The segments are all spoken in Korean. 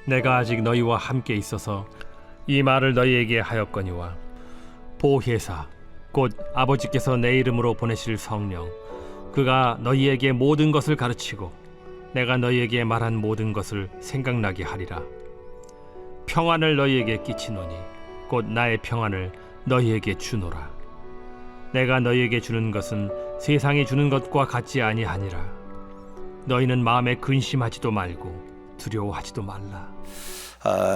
내가 아직 너희와 함께 있어서 이 말을 너희에게 하였거니와 보혜사 곧 아버지께서 내 이름으로 보내실 성령 그가 너희에게 모든 것을 가르치고 내가 너희에게 말한 모든 것을 생각나게 하리라. 평안을 너희에게 끼치노니 곧 나의 평안을 너희에게 주노라. 내가 너희에게 주는 것은 세상이 주는 것과 같지 아니하니라. 너희는 마음에 근심하지도 말고 두려워하지도 말라.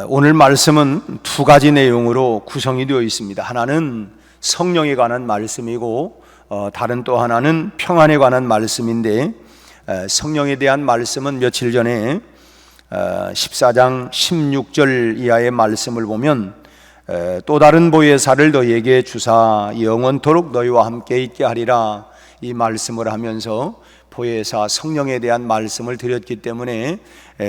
오늘 말씀은 두 가지 내용으로 구성이 되어 있습니다. 하나는 성령에 관한 말씀이고 다른 또 하나는 평안에 관한 말씀인데, 성령에 대한 말씀은 며칠 전에 14장 16절 이하의 말씀을 보면 또 다른 보혜사를 너희에게 주사 영원토록 너희와 함께 있게 하리라, 이 말씀을 하면서 보혜사 성령에 대한 말씀을 드렸기 때문에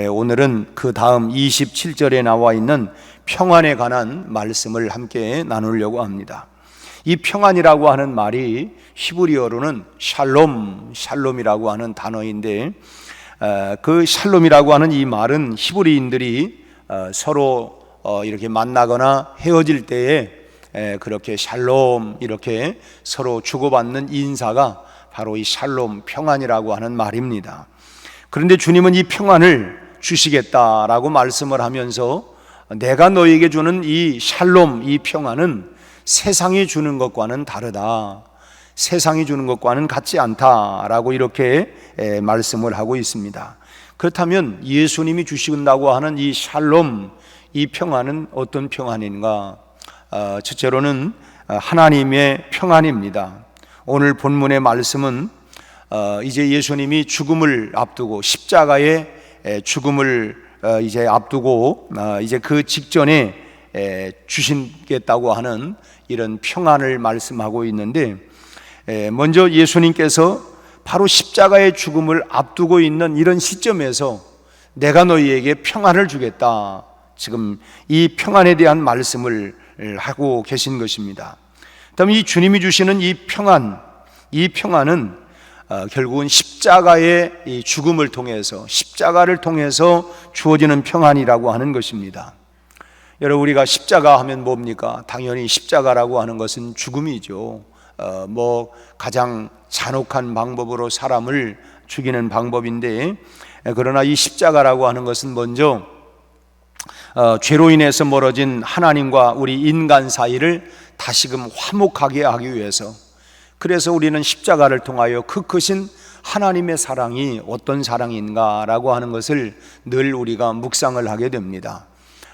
오늘은 그 다음 27절에 나와 있는 평안에 관한 말씀을 함께 나누려고 합니다. 이 평안이라고 하는 말이 히브리어로는 샬롬이라고 하는 단어인데, 그 샬롬이라고 하는 이 말은 히브리인들이 서로 이렇게 만나거나 헤어질 때에 그렇게 샬롬 이렇게 서로 주고받는 인사가 바로 이 샬롬, 평안이라고 하는 말입니다. 그런데 주님은 이 평안을 주시겠다라고 말씀을 하면서 내가 너에게 주는 이 샬롬, 이 평안은 세상이 주는 것과는 다르다, 세상이 주는 것과는 같지 않다라고 이렇게 말씀을 하고 있습니다. 그렇다면 예수님이 주신다고 하는 이 샬롬, 이 평안은 어떤 평안인가? 첫째로는 하나님의 평안입니다. 오늘 본문의 말씀은 이제 예수님이 죽음을 앞두고 십자가의 죽음을 이제 앞두고 이제 그 직전에 주시겠다고 하는 이런 평안을 말씀하고 있는데, 먼저 예수님께서 바로 십자가의 죽음을 앞두고 있는 이런 시점에서 내가 너희에게 평안을 주겠다, 지금 이 평안에 대한 말씀을 하고 계신 것입니다. 그다음에 이 주님이 주시는 이 평안은 결국은 십자가의 이 죽음을 통해서, 십자가를 통해서 주어지는 평안이라고 하는 것입니다. 여러분, 우리가 십자가 하면 뭡니까? 당연히 십자가라고 하는 것은 죽음이죠. 가장 잔혹한 방법으로 사람을 죽이는 방법인데, 그러나 이 십자가라고 하는 것은 먼저 죄로 인해서 멀어진 하나님과 우리 인간 사이를 다시금 화목하게 하기 위해서, 그래서 우리는 십자가를 통하여 그 크신 하나님의 사랑이 어떤 사랑인가라고 하는 것을 늘 우리가 묵상을 하게 됩니다.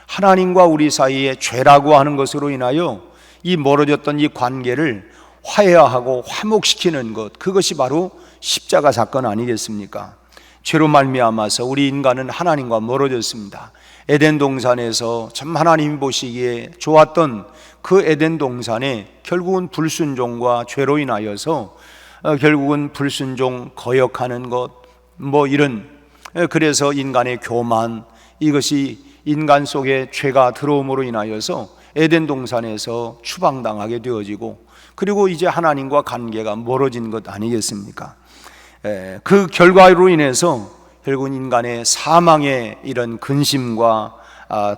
하나님과 우리 사이에 죄라고 하는 것으로 인하여 이 멀어졌던 이 관계를 화해하고 화목시키는 것, 그것이 바로 십자가 사건 아니겠습니까? 죄로 말미암아서 우리 인간은 하나님과 멀어졌습니다. 에덴 동산에서 참 하나님이 보시기에 좋았던 그 에덴 동산에 결국은 불순종과 죄로 인하여서 결국은 불순종, 거역하는 것, 그래서 인간의 교만, 이것이 인간 속에 죄가 들어옴으로 인하여서 에덴 동산에서 추방당하게 되어지고, 그리고 이제 하나님과 관계가 멀어진 것 아니겠습니까? 그 결과로 인해서 결국은 인간의 사망의 이런 근심과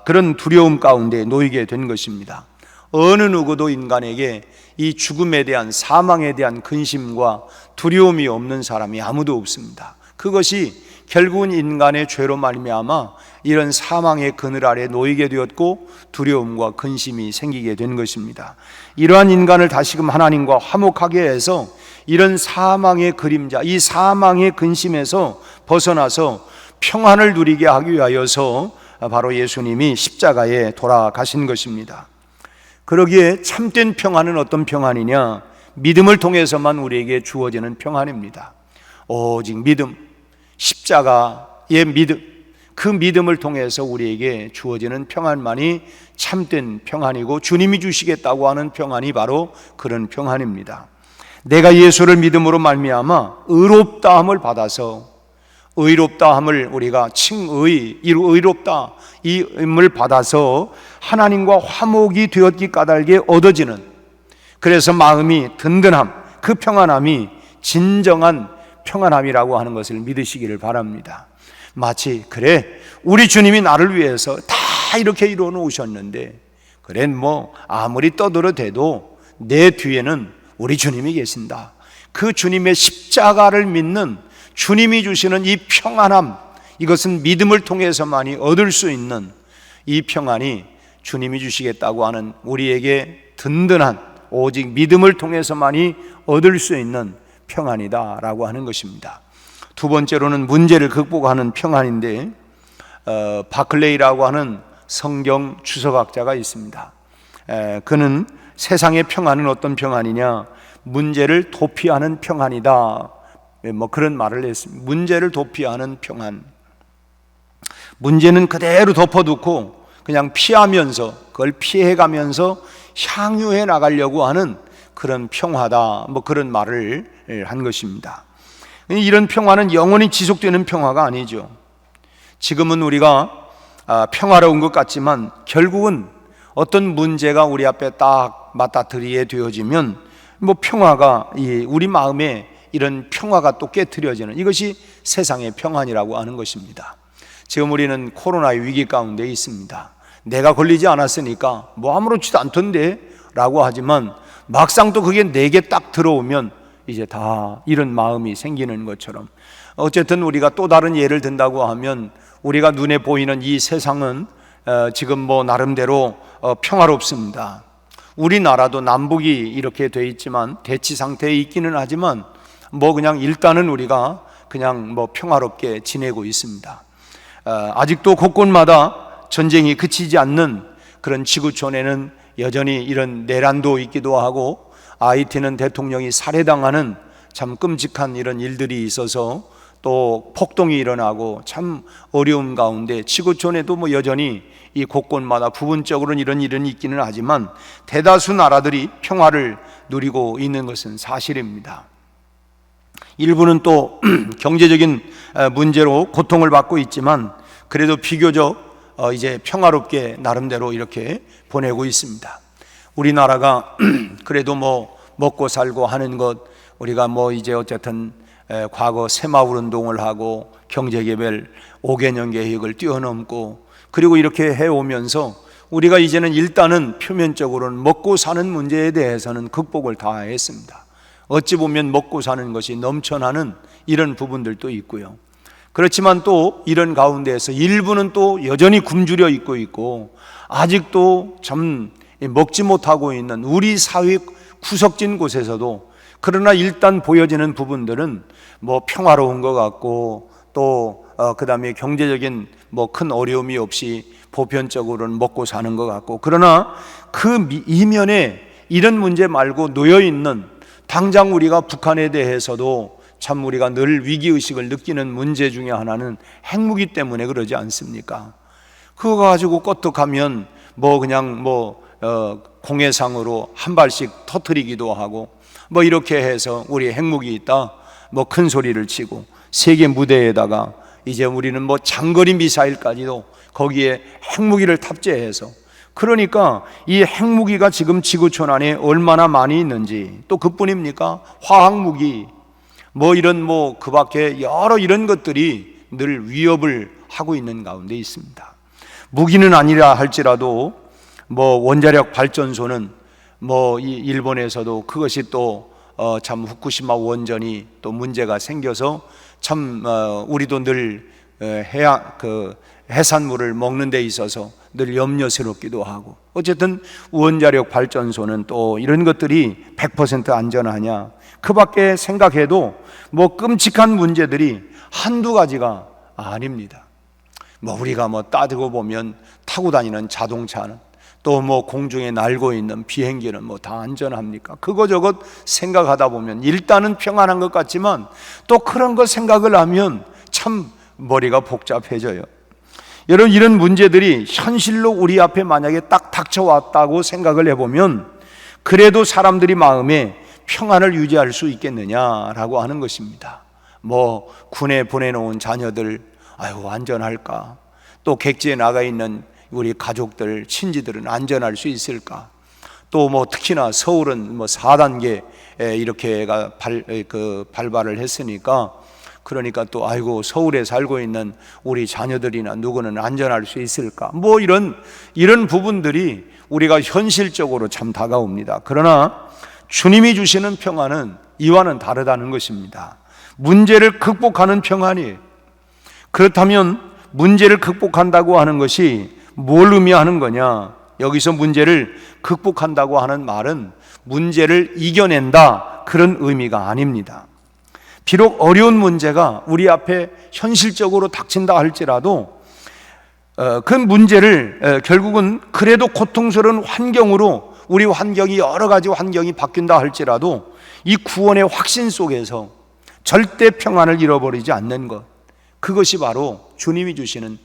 그런 두려움 가운데 놓이게 된 것입니다. 어느 누구도 인간에게 이 죽음에 대한, 사망에 대한 근심과 두려움이 없는 사람이 아무도 없습니다. 그것이 결국은 인간의 죄로 말미암아 이런 사망의 그늘 아래 놓이게 되었고 두려움과 근심이 생기게 된 것입니다. 이러한 인간을 다시금 하나님과 화목하게 해서 이런 사망의 그림자, 이 사망의 근심에서 벗어나서 평안을 누리게 하기 위하여서 바로 예수님이 십자가에 돌아가신 것입니다. 그러기에 참된 평안은 어떤 평안이냐? 믿음을 통해서만 우리에게 주어지는 평안입니다. 오직 믿음, 십자가의 믿음, 그 믿음을 통해서 우리에게 주어지는 평안만이 참된 평안이고, 주님이 주시겠다고 하는 평안이 바로 그런 평안입니다. 내가 예수를 믿음으로 말미암아 의롭다함을 받아서, 의롭다함을 우리가 의롭다, 이 임을 받아서 하나님과 화목이 되었기 까닭에 얻어지는, 그래서 마음이 든든함, 그 평안함이 진정한 평안함이라고 하는 것을 믿으시기를 바랍니다. 마치 그래 우리 주님이 나를 위해서 다 이렇게 이루어 놓으셨는데 그래 뭐 아무리 떠들어대도 내 뒤에는 우리 주님이 계신다. 그 주님의 십자가를 믿는 주님이 주시는 이 평안함, 이것은 믿음을 통해서만이 얻을 수 있는 이 평안이 주님이 주시겠다고 하는 우리에게 든든한 오직 믿음을 통해서만이 얻을 수 있는 평안이다라고 하는 것입니다. 두 번째로는 문제를 극복하는 평안인데 바클레이라고 하는 성경 주석학자가 있습니다. 그는 세상의 평안은 어떤 평안이냐, 문제를 도피하는 평안이다, 뭐 그런 말을 했습니다. 문제를 도피하는 평안, 문제는 그대로 덮어두고 그냥 피하면서 그걸 피해가면서 향유해 나가려고 하는 그런 평화다, 뭐 그런 말을 한 것입니다. 이런 평화는 영원히 지속되는 평화가 아니죠. 지금은 우리가 평화로운 것 같지만 결국은 어떤 문제가 우리 앞에 딱 맞닥뜨리게 되어지면 뭐 평화가 우리 마음에 이런 평화가 또 깨트려지는 이것이 세상의 평안이라고 하는 것입니다. 지금 우리는 코로나의 위기 가운데 있습니다. 내가 걸리지 않았으니까 뭐 아무렇지도 않던데 라고 하지만 막상 또 그게 내게 딱 들어오면 이제 다 이런 마음이 생기는 것처럼, 어쨌든 우리가 또 다른 예를 든다고 하면 우리가 눈에 보이는 이 세상은 지금 뭐 나름대로 평화롭습니다. 우리나라도 남북이 이렇게 돼 있지만 대치 상태에 있기는 하지만 뭐 그냥 일단은 우리가 그냥 뭐 평화롭게 지내고 있습니다. 아직도 곳곳마다 전쟁이 그치지 않는 그런 지구촌에는 여전히 이런 내란도 있기도 하고, 하이티는 대통령이 살해당하는 참 끔찍한 이런 일들이 있어서 또 폭동이 일어나고 참 어려움 가운데 지구촌에도 뭐 여전히 이 곳곳마다 부분적으로는 이런 일은 있기는 하지만 대다수 나라들이 평화를 누리고 있는 것은 사실입니다. 일부는 또 경제적인 문제로 고통을 받고 있지만 그래도 비교적 이제 평화롭게 나름대로 이렇게 보내고 있습니다. 우리나라가 그래도 뭐 먹고 살고 하는 것, 우리가 뭐 이제 어쨌든 과거 새마을 운동을 하고 경제개발 5개년 계획을 뛰어넘고 그리고 이렇게 해오면서 우리가 이제는 일단은 표면적으로는 먹고 사는 문제에 대해서는 극복을 다 했습니다. 어찌 보면 먹고 사는 것이 넘쳐나는 이런 부분들도 있고요. 그렇지만 또 이런 가운데에서 일부는 또 여전히 굶주려 있고 아직도 참 먹지 못하고 있는 우리 사회 구석진 곳에서도, 그러나 일단 보여지는 부분들은 뭐 평화로운 것 같고 또 그 다음에 경제적인 뭐 큰 어려움이 없이 보편적으로는 먹고 사는 것 같고, 그러나 그 이면에 이런 문제 말고 놓여 있는, 당장 우리가 북한에 대해서도 참 우리가 늘 위기의식을 느끼는 문제 중에 하나는 핵무기 때문에 그러지 않습니까? 그거 가지고 껐떡하면 뭐 그냥 뭐 공해상으로 한 발씩 터뜨리기도 하고 뭐 이렇게 해서 우리 핵무기 있다 뭐 큰 소리를 치고 세계 무대에다가 이제 우리는 뭐 장거리 미사일까지도 거기에 핵무기를 탑재해서, 그러니까 이 핵무기가 지금 지구촌 안에 얼마나 많이 있는지, 또 그뿐입니까? 화학무기 뭐 이런 뭐 그 밖에 여러 이런 것들이 늘 위협을 하고 있는 가운데 있습니다. 무기는 아니라 할지라도 뭐 원자력 발전소는 뭐 이 일본에서도 그것이 또 참 후쿠시마 원전이 또 문제가 생겨서 참 우리도 늘 해산물을 먹는 데 있어서 늘 염려스럽기도 하고, 어쨌든 원자력 발전소는 또 이런 것들이 100% 안전하냐, 그 밖에 생각해도 뭐 끔찍한 문제들이 한두 가지가 아닙니다. 뭐 우리가 뭐 따지고 보면 타고 다니는 자동차는 또 뭐 공중에 날고 있는 비행기는 뭐 다 안전합니까? 그거저것 생각하다 보면 일단은 평안한 것 같지만 또 그런 거 생각을 하면 참 머리가 복잡해져요. 여러분, 이런 문제들이 현실로 우리 앞에 만약에 딱 닥쳐왔다고 생각을 해보면 그래도 사람들이 마음에 평안을 유지할 수 있겠느냐라고 하는 것입니다. 뭐 군에 보내놓은 자녀들 아유 안전할까? 또 객지에 나가 있는 우리 가족들, 친지들은 안전할 수 있을까? 또 뭐 특히나 서울은 뭐 4단계 이렇게가 발발을 했으니까 그러니까 또 아이고 서울에 살고 있는 우리 자녀들이나 누구는 안전할 수 있을까? 뭐 이런 부분들이 우리가 현실적으로 참 다가옵니다. 그러나 주님이 주시는 평안은 이와는 다르다는 것입니다. 문제를 극복하는 평안이에요. 그렇다면 문제를 극복한다고 하는 것이 뭘 의미하는 거냐? 여기서 문제를 극복한다고 하는 말은 문제를 이겨낸다, 그런 의미가 아닙니다. 비록 어려운 문제가 우리 앞에 현실적으로 닥친다 할지라도 그 문제를 결국은 그래도 고통스러운 환경으로, 우리 환경이 여러 가지 환경이 바뀐다 할지라도 이 구원의 확신 속에서 절대 평안을 잃어버리지 않는 것, 그것이 바로 주님이 주시는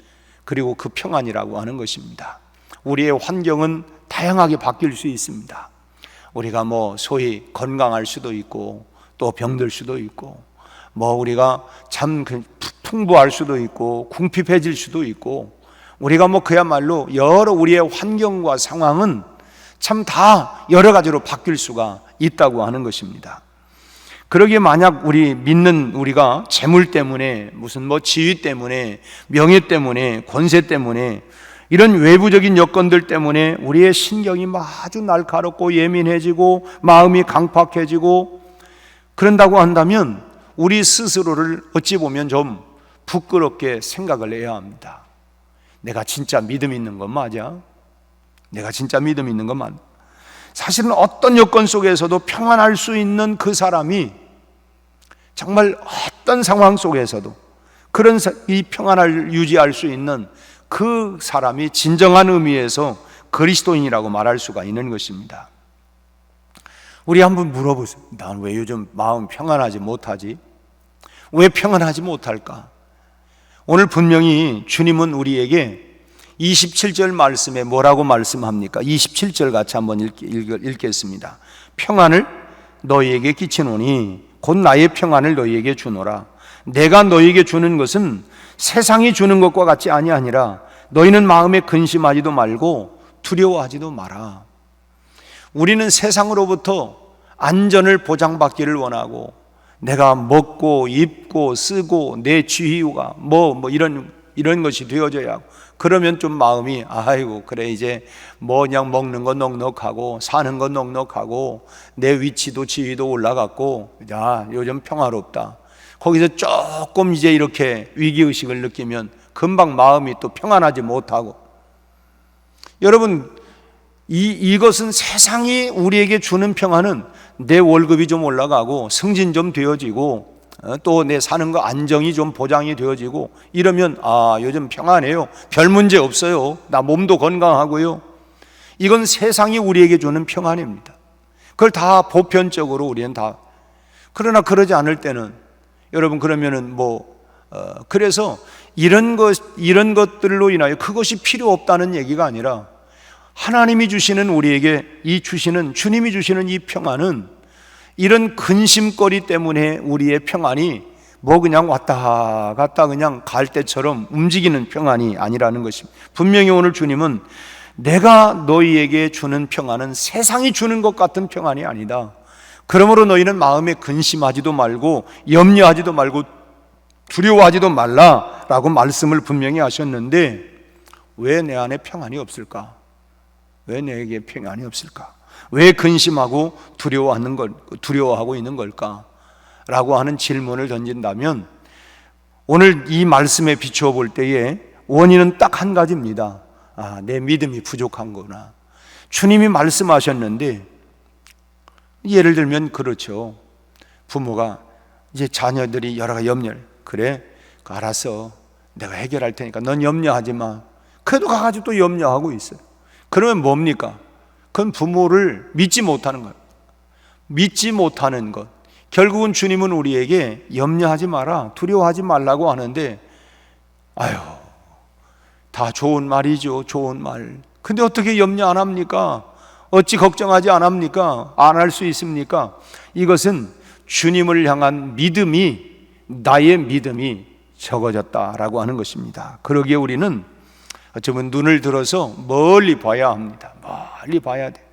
그리고 그 평안이라고 하는 것입니다. 우리의 환경은 다양하게 바뀔 수 있습니다. 우리가 뭐 소위 건강할 수도 있고 또 병들 수도 있고 뭐 우리가 참 풍부할 수도 있고 궁핍해질 수도 있고 우리가 뭐 그야말로 여러 우리의 환경과 상황은 참 다 여러 가지로 바뀔 수가 있다고 하는 것입니다. 그러기에 만약 우리가 재물 때문에 무슨 뭐 지위 때문에 명예 때문에 권세 때문에 이런 외부적인 여건들 때문에 우리의 신경이 아주 날카롭고 예민해지고 마음이 강팍해지고 그런다고 한다면 우리 스스로를 어찌 보면 좀 부끄럽게 생각을 해야 합니다. 내가 진짜 믿음 있는 건 맞아? 내가 진짜 믿음 있는 건 맞아? 사실은 어떤 여건 속에서도 평안할 수 있는 그 사람이 정말 어떤 상황 속에서도 그런 이 평안을 유지할 수 있는 그 사람이 진정한 의미에서 그리스도인이라고 말할 수가 있는 것입니다. 우리 한번 물어보세요. 난 왜 요즘 마음 평안하지 못하지? 왜 평안하지 못할까? 오늘 분명히 주님은 우리에게 27절 말씀에 뭐라고 말씀합니까? 27절 같이 한번 읽겠습니다. 평안을 너희에게 끼치노니 곧 나의 평안을 너희에게 주노라. 내가 너희에게 주는 것은 세상이 주는 것과 같이 아니하니라. 너희는 마음에 근심하지도 말고 두려워하지도 마라. 우리는 세상으로부터 안전을 보장받기를 원하고 내가 먹고 입고 쓰고 내 지위가 이런 것이 되어져야 하고 그러면 좀 마음이 아이고 그래 이제 뭐 그냥 먹는 건 넉넉하고 사는 건 넉넉하고 내 위치도 지위도 올라갔고 야 요즘 평화롭다. 거기서 조금 이제 이렇게 위기의식을 느끼면 금방 마음이 또 평안하지 못하고 여러분 이것은 세상이 우리에게 주는 평안은 내 월급이 좀 올라가고 승진 좀 되어지고 또 내 사는 거 안정이 좀 보장이 되어지고 이러면 아 요즘 평안해요. 별 문제 없어요. 나 몸도 건강하고요. 이건 세상이 우리에게 주는 평안입니다. 그걸 다 보편적으로 우리는 다 그러나 그러지 않을 때는 여러분 그러면은 그래서 이런 것들로 인하여 그것이 필요 없다는 얘기가 아니라 하나님이 주시는 우리에게 주님이 주시는 이 평안은 이런 근심거리 때문에 우리의 평안이 그냥 왔다 갔다 그냥 갈 때처럼 움직이는 평안이 아니라는 것입니다. 분명히 오늘 주님은 내가 너희에게 주는 평안은 세상이 주는 것 같은 평안이 아니다. 그러므로 너희는 마음에 근심하지도 말고 염려하지도 말고 두려워하지도 말라라고 말씀을 분명히 하셨는데 왜 내 안에 평안이 없을까? 왜 내게 평안이 없을까? 왜 근심하고 두려워하고 있는 걸까? 라고 하는 질문을 던진다면 오늘 이 말씀에 비추어 볼 때에 원인은 딱 한 가지입니다. 내 믿음이 부족한 거구나. 주님이 말씀하셨는데 예를 들면 그렇죠. 부모가 이제 자녀들이 여러 가지 염려를 그래 알았어 내가 해결할 테니까 넌 염려하지 마. 그래도 가가지고 또 염려하고 있어요. 그러면 뭡니까? 그건 부모를 믿지 못하는 거예요. 믿지 못하는 것. 결국은 주님은 우리에게 염려하지 마라, 두려워하지 말라고 하는데 아유 다 좋은 말이죠. 좋은 말. 근데 어떻게 염려 안 합니까? 어찌 걱정하지 안 합니까? 안 할 수 있습니까? 이것은 주님을 향한 나의 믿음이 적어졌다라고 하는 것입니다. 그러기에 우리는 어쩌면 눈을 들어서 멀리 봐야 합니다. 멀리 봐야 돼.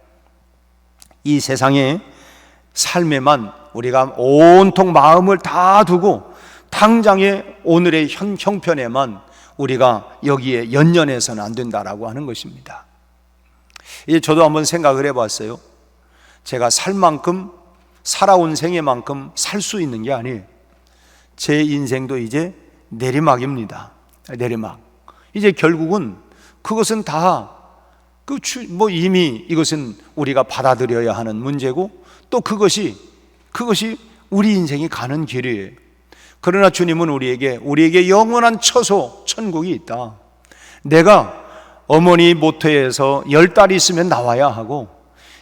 이 세상의 삶에만 우리가 온통 마음을 다 두고 당장의 오늘의 형편에만 우리가 여기에 연연해서는 안 된다라고 하는 것입니다. 이제 저도 한번 생각을 해봤어요. 제가 살 만큼, 살아온 생애만큼 살 수 있는 게 아니에요. 제 인생도 이제 내리막입니다. 내리막. 이제 결국은 그것은 다 이미 이것은 우리가 받아들여야 하는 문제고, 또 그것이 우리 인생이 가는 길이에요. 그러나 주님은 우리에게 영원한 처소, 천국이 있다. 내가 어머니 모태에서 10달이 있으면 나와야 하고,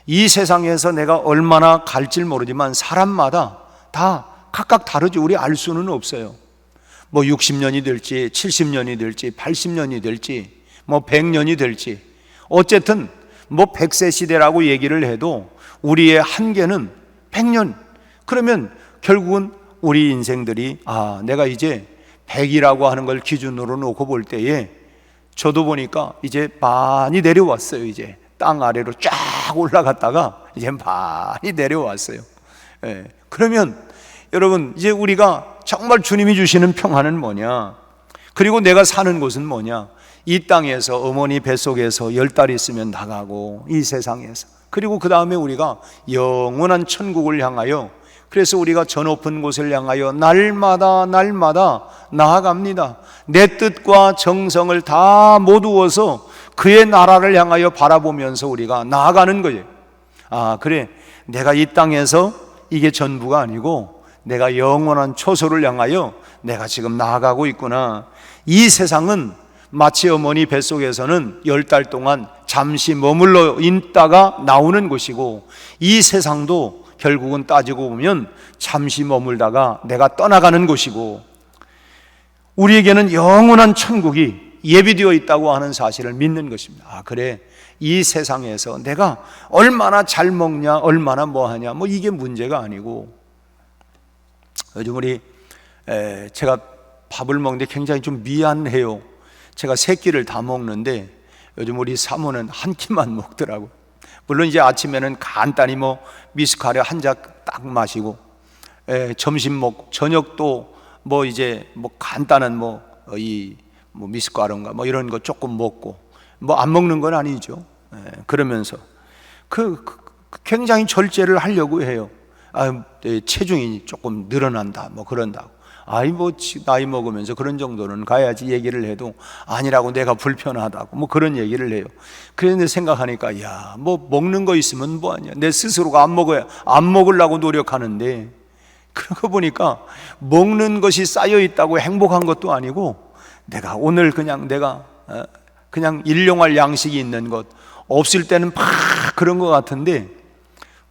이 세상에서 내가 얼마나 갈지 모르지만 사람마다 다 각각 다르지. 우리 알 수는 없어요. 뭐 60년이 될지 70년이 될지 80년이 될지 뭐 100년이 될지, 어쨌든 뭐 100세 시대라고 얘기를 해도 우리의 한계는 100년. 그러면 결국은 우리 인생들이 내가 이제 100이라고 하는 걸 기준으로 놓고 볼 때에 저도 보니까 이제 많이 내려왔어요. 이제 땅 아래로 쫙 올라갔다가 이제 많이 내려왔어요. 그러면 여러분, 이제 우리가 정말 주님이 주시는 평안은 뭐냐, 그리고 내가 사는 곳은 뭐냐, 이 땅에서 어머니 뱃속에서 10달이 있으면 나가고, 이 세상에서, 그리고 그 다음에 우리가 영원한 천국을 향하여, 그래서 우리가 저 높은 곳을 향하여 날마다 나아갑니다. 내 뜻과 정성을 다 모두어서 그의 나라를 향하여 바라보면서 우리가 나아가는 거예요. 그래, 내가 이 땅에서 이게 전부가 아니고 내가 영원한 초소를 향하여 내가 지금 나아가고 있구나. 이 세상은 마치 어머니 뱃속에서는 10달 동안 잠시 머물러 있다가 나오는 곳이고, 이 세상도 결국은 따지고 보면 잠시 머물다가 내가 떠나가는 곳이고, 우리에게는 영원한 천국이 예비되어 있다고 하는 사실을 믿는 것입니다. 그래, 이 세상에서 내가 얼마나 잘 먹냐, 얼마나 뭐하냐, 뭐 이게 문제가 아니고, 요즘 제가 밥을 먹는데 굉장히 좀 미안해요. 제가 3끼를 다 먹는데 요즘 우리 사모는 한 끼만 먹더라고. 물론 이제 아침에는 간단히 뭐 미숫가루 한 잔 딱 마시고, 점심 먹고, 저녁도 뭐 이제 뭐 간단한 미숫가루인가 뭐 이런 거 조금 먹고, 뭐 안 먹는 건 아니죠. 그러면서 굉장히 절제를 하려고 해요. 체중이 조금 늘어난다 뭐 그런다고. 나이 먹으면서 그런 정도는 가야지 얘기를 해도 아니라고, 내가 불편하다고 뭐 그런 얘기를 해요. 그런데 생각하니까 뭐 먹는 거 있으면 뭐하냐, 내 스스로가 안 먹으려고 노력하는데, 그러고 보니까 먹는 것이 쌓여 있다고 행복한 것도 아니고, 내가 오늘 그냥 일용할 양식이 있는 것, 없을 때는 막 그런 것 같은데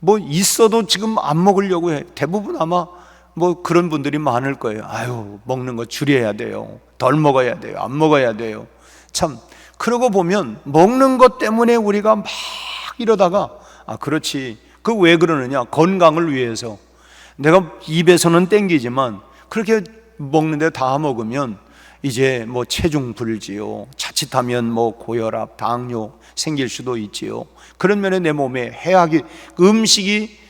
뭐 있어도 지금 안 먹으려고 해. 대부분 아마 뭐 그런 분들이 많을 거예요. 먹는 거 줄여야 돼요, 덜 먹어야 돼요, 안 먹어야 돼요. 참, 그러고 보면 먹는 것 때문에 우리가 막 이러다가 그렇지, 그 왜 그러느냐, 건강을 위해서. 내가 입에서는 땡기지만 그렇게 먹는데 다 먹으면 이제 뭐 체중 불지요, 자칫하면 뭐 고혈압, 당뇨 생길 수도 있지요. 그런 면에 내 몸에 해악이, 음식이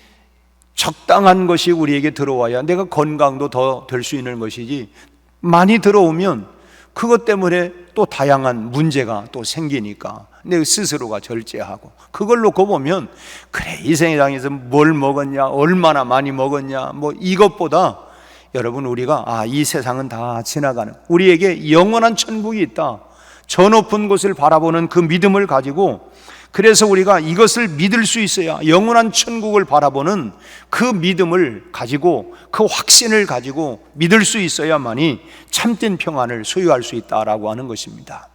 적당한 것이 우리에게 들어와야 내가 건강도 더 될 수 있는 것이지, 많이 들어오면 그것 때문에 또 다양한 문제가 또 생기니까 내 스스로가 절제하고, 그걸 놓고 보면 그래, 이 세상에서 뭘 먹었냐, 얼마나 많이 먹었냐, 뭐 이것보다 여러분, 우리가 이 세상은 다 지나가는, 우리에게 영원한 천국이 있다, 저 높은 곳을 바라보는 그 믿음을 가지고, 그래서 우리가 이것을 믿을 수 있어야, 영원한 천국을 바라보는 그 믿음을 가지고, 그 확신을 가지고 믿을 수 있어야만이 참된 평안을 소유할 수 있다라고 하는 것입니다.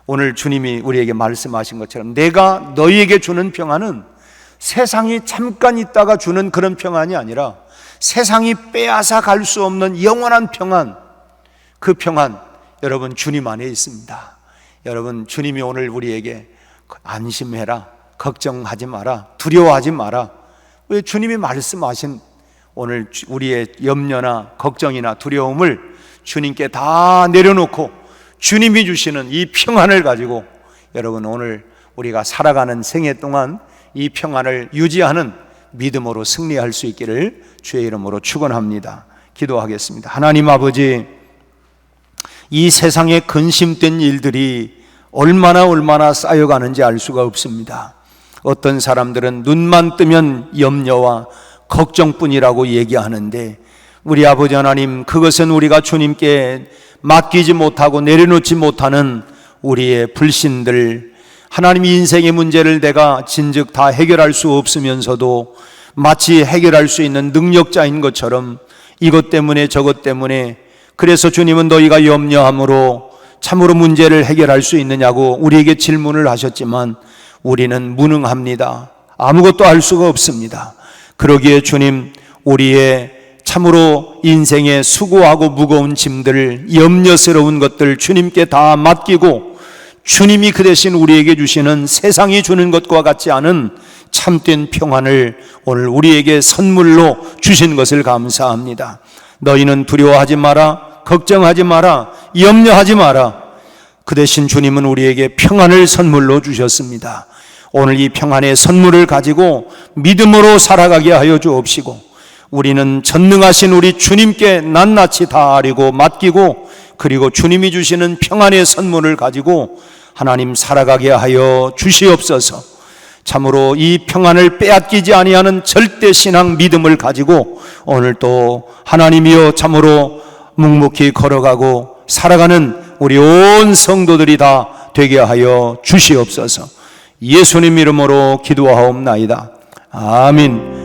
오늘 주님이 우리에게 말씀하신 것처럼 내가 너희에게 주는 평안은 세상이 잠깐 있다가 주는 그런 평안이 아니라 세상이 빼앗아 갈 수 없는 영원한 평안, 그 평안 여러분 주님 안에 있습니다. 여러분, 주님이 오늘 우리에게 안심해라, 걱정하지 마라, 두려워하지 마라, 왜 주님이 말씀하신 오늘 우리의 염려나 걱정이나 두려움을 주님께 다 내려놓고 주님이 주시는 이 평안을 가지고 여러분, 오늘 우리가 살아가는 생애 동안 이 평안을 유지하는 믿음으로 승리할 수 있기를 주의 이름으로 축원합니다. 기도하겠습니다. 하나님 아버지, 이 세상에 근심된 일들이 얼마나 쌓여가는지 알 수가 없습니다. 어떤 사람들은 눈만 뜨면 염려와 걱정뿐이라고 얘기하는데, 우리 아버지 하나님, 그것은 우리가 주님께 맡기지 못하고 내려놓지 못하는 우리의 불신들, 하나님 인생의 문제를 내가 진즉 다 해결할 수 없으면서도 마치 해결할 수 있는 능력자인 것처럼 이것 때문에 저것 때문에, 그래서 주님은 너희가 염려함으로 참으로 문제를 해결할 수 있느냐고 우리에게 질문을 하셨지만 우리는 무능합니다. 아무것도 알 수가 없습니다. 그러기에 주님, 우리의 참으로 인생의 수고하고 무거운 짐들, 염려스러운 것들 주님께 다 맡기고, 주님이 그 대신 우리에게 주시는 세상이 주는 것과 같지 않은 참된 평안을 오늘 우리에게 선물로 주신 것을 감사합니다. 너희는 두려워하지 마라, 걱정하지 마라, 염려하지 마라. 그 대신 주님은 우리에게 평안을 선물로 주셨습니다. 오늘 이 평안의 선물을 가지고 믿음으로 살아가게 하여 주옵시고, 우리는 전능하신 우리 주님께 낱낱이 다 아뢰고 맡기고, 그리고 주님이 주시는 평안의 선물을 가지고 하나님 살아가게 하여 주시옵소서. 참으로 이 평안을 빼앗기지 아니하는 절대 신앙 믿음을 가지고 오늘 또 하나님이여 참으로 묵묵히 걸어가고 살아가는 우리 온 성도들이 다 되게 하여 주시옵소서. 예수님 이름으로 기도하옵나이다. 아멘.